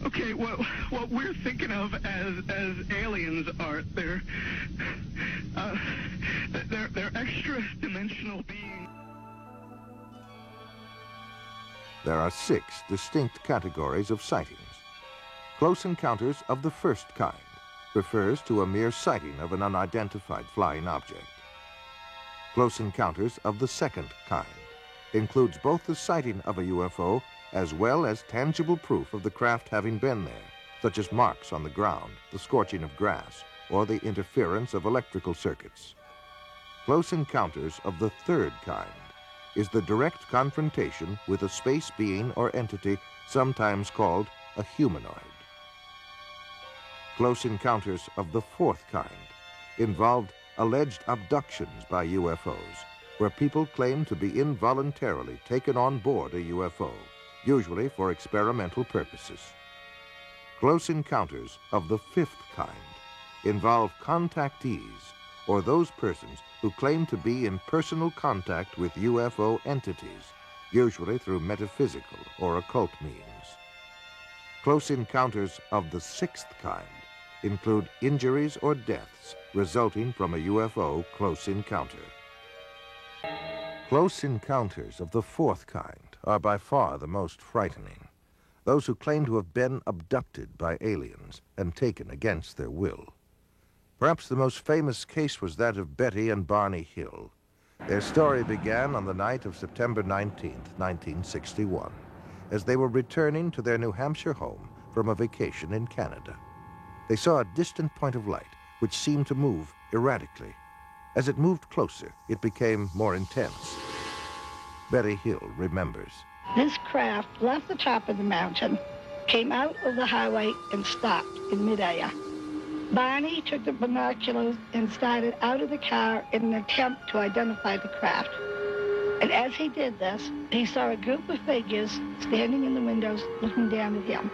Okay, well, what we're thinking of as aliens are they're extra-dimensional beings. There are 6 distinct categories of sightings. Close encounters of the first kind refers to a mere sighting of an unidentified flying object. Close encounters of the second kind includes both the sighting of a UFO as well as tangible proof of the craft having been there, such as marks on the ground, the scorching of grass, or the interference of electrical circuits. Close encounters of the third kind is the direct confrontation with a space being or entity sometimes called a humanoid. Close encounters of the fourth kind involved alleged abductions by UFOs, where people claim to be involuntarily taken on board a UFO, usually for experimental purposes. Close encounters of the fifth kind involve contactees, or those persons who claim to be in personal contact with UFO entities, usually through metaphysical or occult means. Close encounters of the sixth kind include injuries or deaths resulting from a UFO close encounter. Close encounters of the fourth kind are by far the most frightening. Those who claim to have been abducted by aliens and taken against their will. Perhaps the most famous case was that of Betty and Barney Hill. Their story began on the night of September 19th, 1961, as they were returning to their New Hampshire home from a vacation in Canada. They saw a distant point of light which seemed to move erratically. As it moved closer, it became more intense. Betty Hill remembers. This craft left the top of the mountain, came out of the highway, and stopped in midair. Barney took the binoculars and started out of the car in an attempt to identify the craft. And as he did this, he saw a group of figures standing in the windows looking down at him.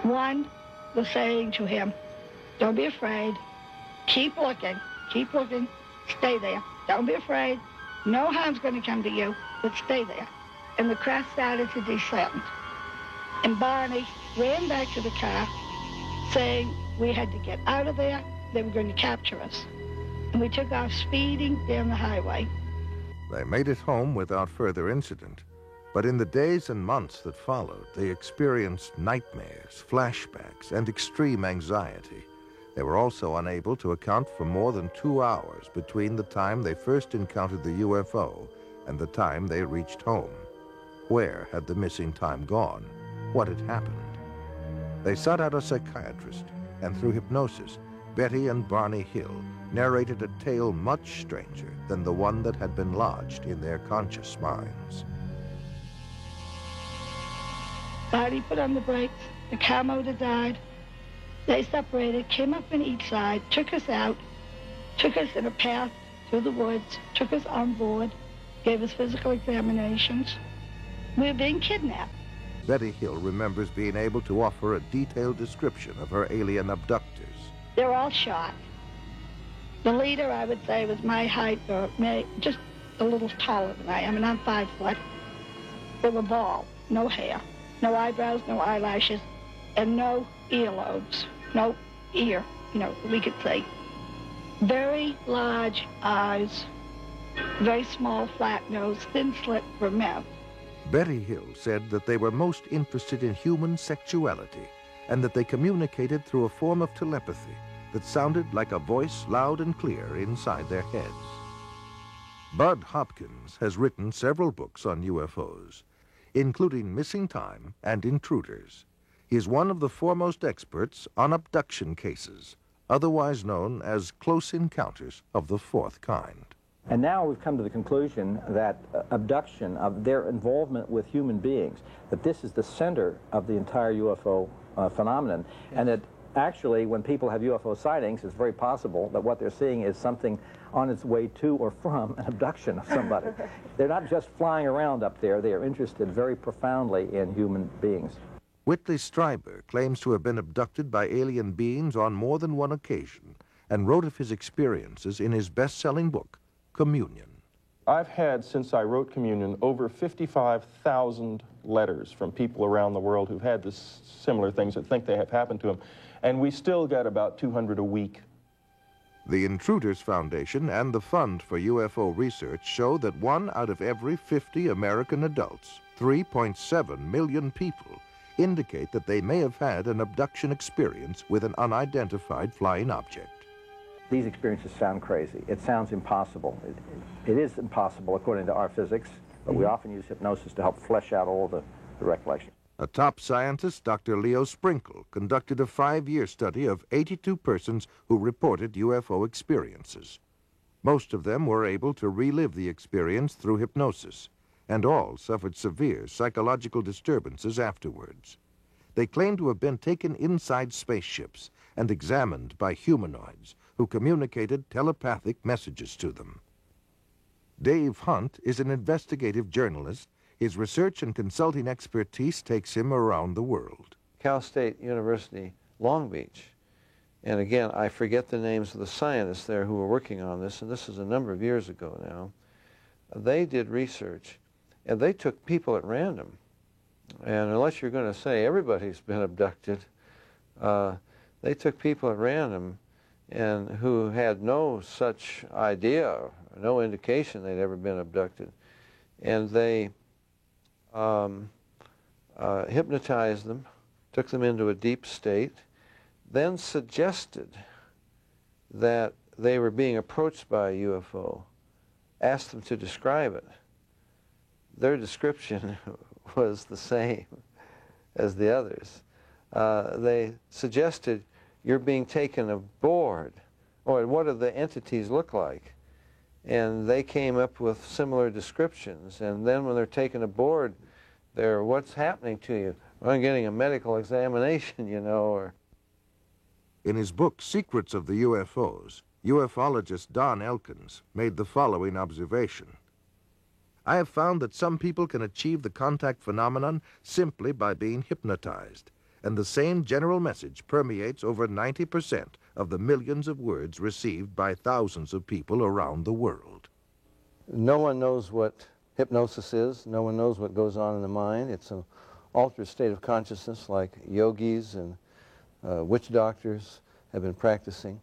One was saying to him, "Don't be afraid. Keep looking, stay there. Don't be afraid. No harm's going to come to you, but stay there." And the craft started to descend. And Barney ran back to the car saying we had to get out of there. They were going to capture us. And we took off speeding down the highway. They made it home without further incident. But in the days and months that followed, they experienced nightmares, flashbacks, and extreme anxiety. They were also unable to account for more than 2 hours between the time they first encountered the UFO and the time they reached home. Where had the missing time gone? What had happened? They sought out a psychiatrist, and through hypnosis, Betty and Barney Hill narrated a tale much stranger than the one that had been lodged in their conscious minds. Barney put on the brakes, the car motor died. They separated, came up on each side, took us out, took us in a path through the woods, took us on board, gave us physical examinations. We were being kidnapped. Betty Hill remembers being able to offer a detailed description of her alien abductors. They were all shot. The leader, I would say, was my height, or just a little taller than I am, and I'm 5 foot. They were bald, no hair, no eyebrows, no eyelashes, and no earlobes, no ear, we could say. Very large eyes, very small flat nose, thin slit for men. Betty Hill said that they were most interested in human sexuality and that they communicated through a form of telepathy that sounded like a voice loud and clear inside their heads. Budd Hopkins has written several books on UFOs, including Missing Time and Intruders. He is one of the foremost experts on abduction cases, otherwise known as close encounters of the fourth kind. And now we've come to the conclusion that abduction, of their involvement with human beings, that this is the center of the entire UFO phenomenon, and that actually when people have UFO sightings, it's very possible that what they're seeing is something on its way to or from an abduction of somebody. They're not just flying around up there, they are interested very profoundly in human beings. Whitley Strieber claims to have been abducted by alien beings on more than one occasion and wrote of his experiences in his best-selling book, Communion. I've had, since I wrote Communion, over 55,000 letters from people around the world who've had this similar things that think they have happened to them, and we still get about 200 a week. The Intruders Foundation and the Fund for UFO Research show that 1 out of every 50 American adults, 3.7 million people, indicate that they may have had an abduction experience with an unidentified flying object. These experiences sound crazy. It sounds impossible. It is impossible according to our physics, but we often use hypnosis to help flesh out all the recollection. A top scientist, Dr. Leo Sprinkle, conducted a 5-year study of 82 persons who reported UFO experiences. Most of them were able to relive the experience through hypnosis, and all suffered severe psychological disturbances afterwards. They claimed to have been taken inside spaceships and examined by humanoids who communicated telepathic messages to them. Dave Hunt is an investigative journalist. His research and consulting expertise takes him around the world. Cal State University, Long Beach. And again, I forget the names of the scientists there who were working on this, and this is a number of years ago now. They did research, and they took people at random. And unless you're going to say everybody's been abducted, they took people at random and who had no such idea, no indication they'd ever been abducted. And they hypnotized them, took them into a deep state, then suggested that they were being approached by a UFO, asked them to describe it. Their description was the same as the others. They suggested, you're being taken aboard, or what do the entities look like? And they came up with similar descriptions, and then when they're taken aboard, they're, what's happening to you? Well, I'm getting a medical examination, you know, or... In his book, Secrets of the UFOs, ufologist Don Elkins made the following observation. I have found that some people can achieve the contact phenomenon simply by being hypnotized, and the same general message permeates over 90% of the millions of words received by thousands of people around the world. No one knows what hypnosis is. No one knows what goes on in the mind. It's an altered state of consciousness like yogis and witch doctors have been practicing.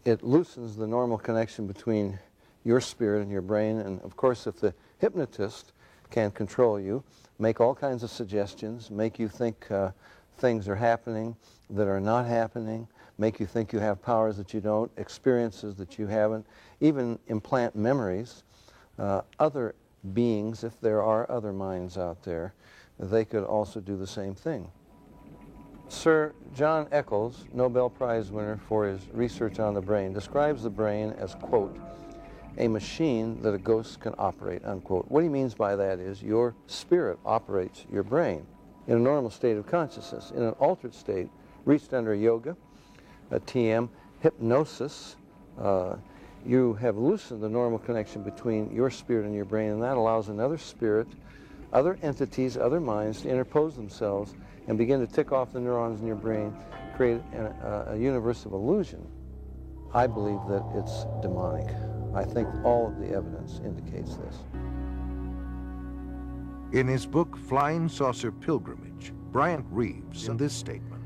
It loosens the normal connection between your spirit and your brain, and of course if the hypnotist can control you, make all kinds of suggestions, make you think things are happening that are not happening, make you think you have powers that you don't, experiences that you haven't, even implant memories. Other beings, if there are other minds out there, they could also do the same thing. Sir John Eccles, Nobel Prize winner for his research on the brain, describes the brain as, quote, a machine that a ghost can operate, unquote. What he means by that is your spirit operates your brain in a normal state of consciousness. In an altered state, reached under yoga, a TM, hypnosis, you have loosened the normal connection between your spirit and your brain, and that allows another spirit, other entities, other minds to interpose themselves and begin to tick off the neurons in your brain, create a universe of illusion. I believe that it's demonic. I think all of the evidence indicates this. In his book, Flying Saucer Pilgrimage, Bryant Reeves in this statement.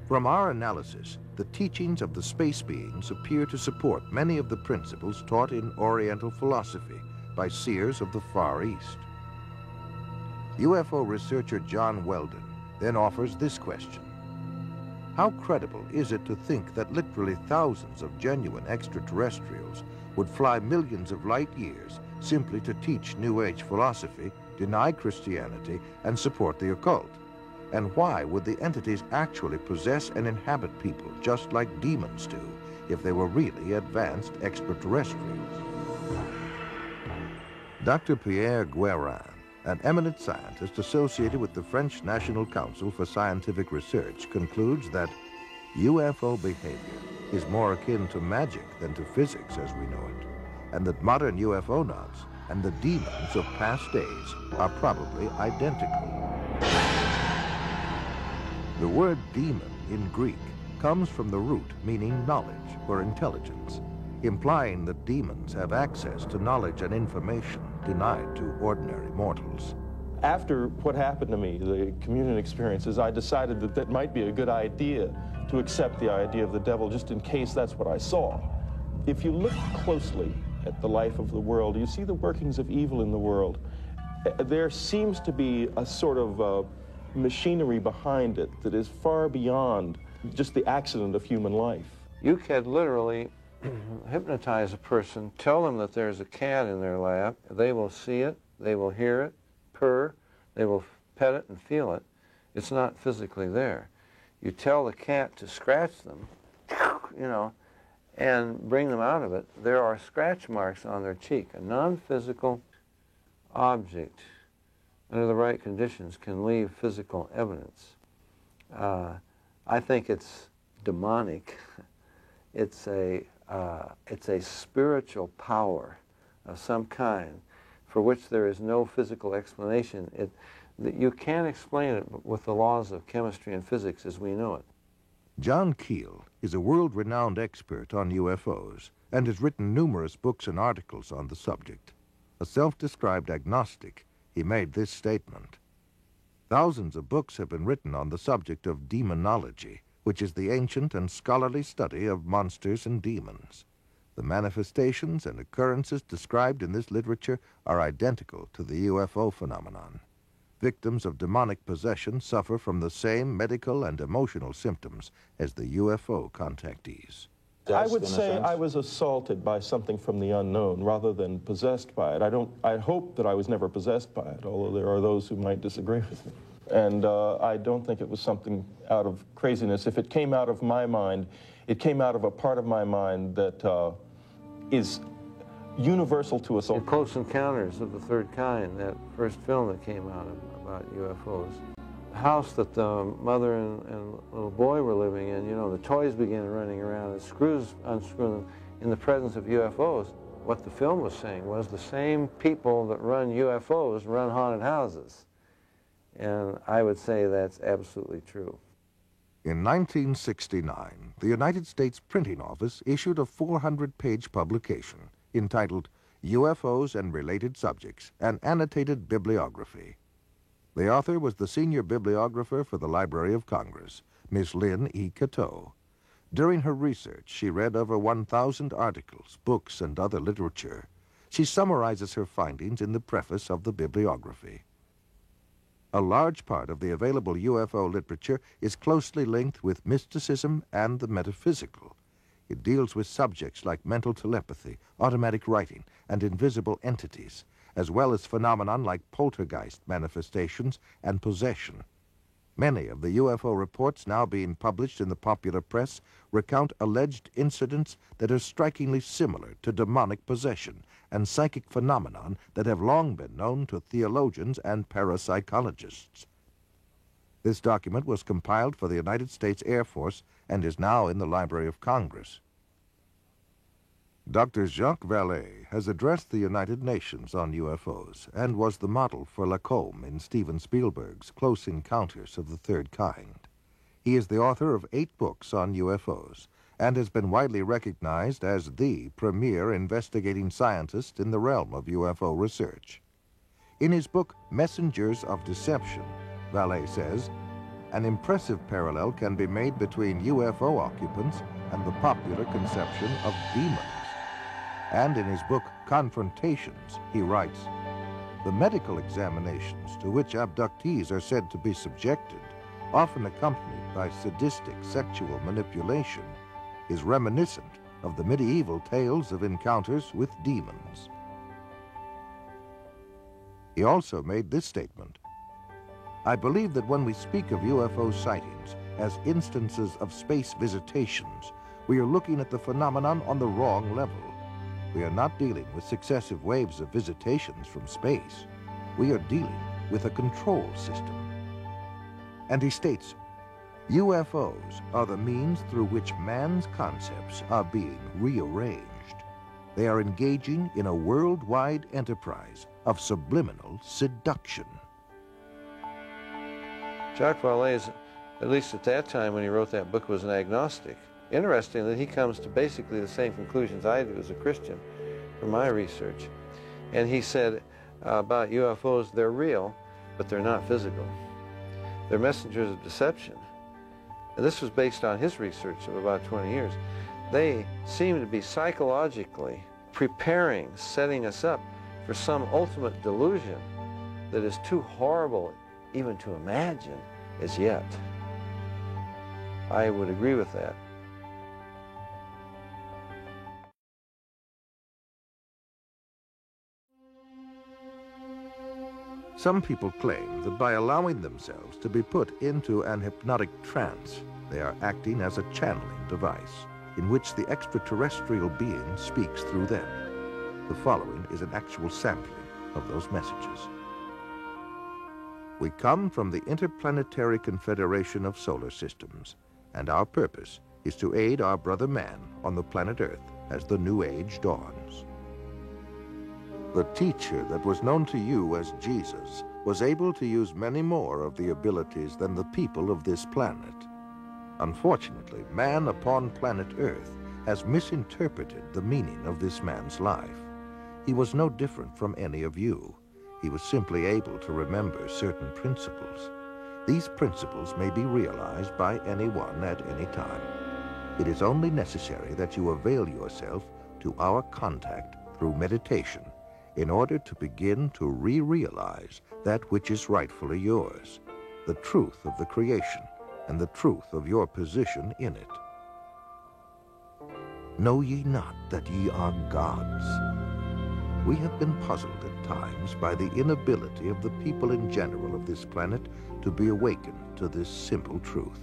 From our analysis, the teachings of the space beings appear to support many of the principles taught in Oriental philosophy by seers of the Far East. UFO researcher John Weldon then offers this question. How credible is it to think that literally thousands of genuine extraterrestrials would fly millions of light years simply to teach New Age philosophy, deny Christianity, and support the occult? And why would the entities actually possess and inhabit people just like demons do if they were really advanced extraterrestrials? Dr. Pierre Guérin, an eminent scientist associated with the French National Council for Scientific Research, concludes that UFO behavior is more akin to magic than to physics as we know it, and that modern UFOnauts and the demons of past days are probably identical. The word demon in Greek comes from the root meaning knowledge or intelligence, implying that demons have access to knowledge and information denied to ordinary mortals. After what happened to me, the communion experiences, I decided that that might be a good idea to accept the idea of the devil, just in case that's what I saw. If you look closely at the life of the world, you see the workings of evil in the world. There seems to be a sort of machinery behind it that is far beyond just the accident of human life. You can literally hypnotize a person, tell them that there's a cat in their lap. They will see it, they will hear it, purr, they will pet it and feel it. It's not physically there. You tell the cat to scratch them, you know, and bring them out of it. There are scratch marks on their cheek. A non-physical object, under the right conditions, can leave physical evidence. I think it's demonic. It's a spiritual power of some kind for which there is no physical explanation. You can't explain it with the laws of chemistry and physics as we know it. John Keel is a world-renowned expert on UFOs and has written numerous books and articles on the subject. A self-described agnostic, he made this statement: "Thousands of books have been written on the subject of demonology, which is the ancient and scholarly study of monsters and demons. The manifestations and occurrences described in this literature are identical to the UFO phenomenon. Victims of demonic possession suffer from the same medical and emotional symptoms as the UFO contactees." I would say I was assaulted by something from the unknown rather than possessed by it. I hope that I was never possessed by it, although there are those who might disagree with me. And I don't think it was something out of craziness. If it came out of my mind, it came out of a part of my mind that is universal to us all. In Close Encounters of the Third Kind, that first film that came out about UFOs, the house that the mother and little boy were living in, you know, the toys began running around and screws unscrew them in the presence of UFOs. What the film was saying was the same people that run UFOs run haunted houses. And I would say that's absolutely true. In 1969, the United States Printing Office issued a 400-page publication entitled UFOs and Related Subjects, an Annotated Bibliography. The author was the senior bibliographer for the Library of Congress, Miss Lynn E. Cateau. During her research, she read over 1,000 articles, books, and other literature. She summarizes her findings in the preface of the bibliography. A large part of the available UFO literature is closely linked with mysticism and the metaphysical. It deals with subjects like mental telepathy, automatic writing, and invisible entities, as well as phenomenon like poltergeist manifestations and possession. Many of the UFO reports now being published in the popular press recount alleged incidents that are strikingly similar to demonic possession and psychic phenomenon that have long been known to theologians and parapsychologists. This document was compiled for the United States Air Force and is now in the Library of Congress. Dr. Jacques Vallée has addressed the United Nations on UFOs and was the model for Lacombe in Steven Spielberg's Close Encounters of the Third Kind. He is the author of 8 books on UFOs and has been widely recognized as the premier investigating scientist in the realm of UFO research. In his book, Messengers of Deception, Vallée says, an impressive parallel can be made between UFO occupants and the popular conception of demons. And in his book, Confrontations, he writes, the medical examinations to which abductees are said to be subjected, often accompanied by sadistic sexual manipulation, is reminiscent of the medieval tales of encounters with demons. He also made this statement: I believe that when we speak of UFO sightings as instances of space visitations, we are looking at the phenomenon on the wrong level. We are not dealing with successive waves of visitations from space. We are dealing with a control system. And he states, UFOs are the means through which man's concepts are being rearranged. They are engaging in a worldwide enterprise of subliminal seduction. Jacques Vallée, at least at that time when he wrote that book, was an agnostic. interesting that he comes to basically the same conclusions I do as a Christian from my research. And he said about UFOs, they're real, but they're not physical. They're messengers of deception. And this was based on his research of about 20 years. They seem to be psychologically preparing, setting us up for some ultimate delusion that is too horrible even to imagine as yet. I would agree with that. Some people claim that by allowing themselves to be put into an hypnotic trance, they are acting as a channeling device in which the extraterrestrial being speaks through them. The following is an actual sampling of those messages. We come from the Interplanetary Confederation of Solar Systems, and our purpose is to aid our brother man on the planet Earth as the new age dawns. The teacher that was known to you as Jesus was able to use many more of the abilities than the people of this planet. Unfortunately, man upon planet Earth has misinterpreted the meaning of this man's life. He was no different from any of you. He was simply able to remember certain principles. These principles may be realized by anyone at any time. It is only necessary that you avail yourself to our contact through meditation in order to begin to re-realize that which is rightfully yours, the truth of the creation and the truth of your position in it. Know ye not that ye are gods? We have been puzzled at times by the inability of the people in general of this planet to be awakened to this simple truth.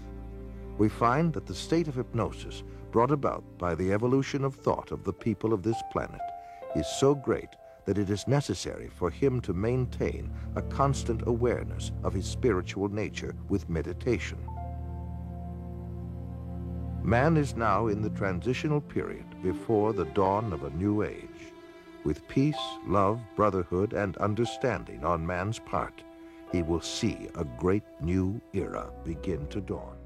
We find that the state of hypnosis brought about by the evolution of thought of the people of this planet is so great that it is necessary for him to maintain a constant awareness of his spiritual nature with meditation. Man is now in the transitional period before the dawn of a new age. With peace, love, brotherhood, and understanding on man's part, he will see a great new era begin to dawn.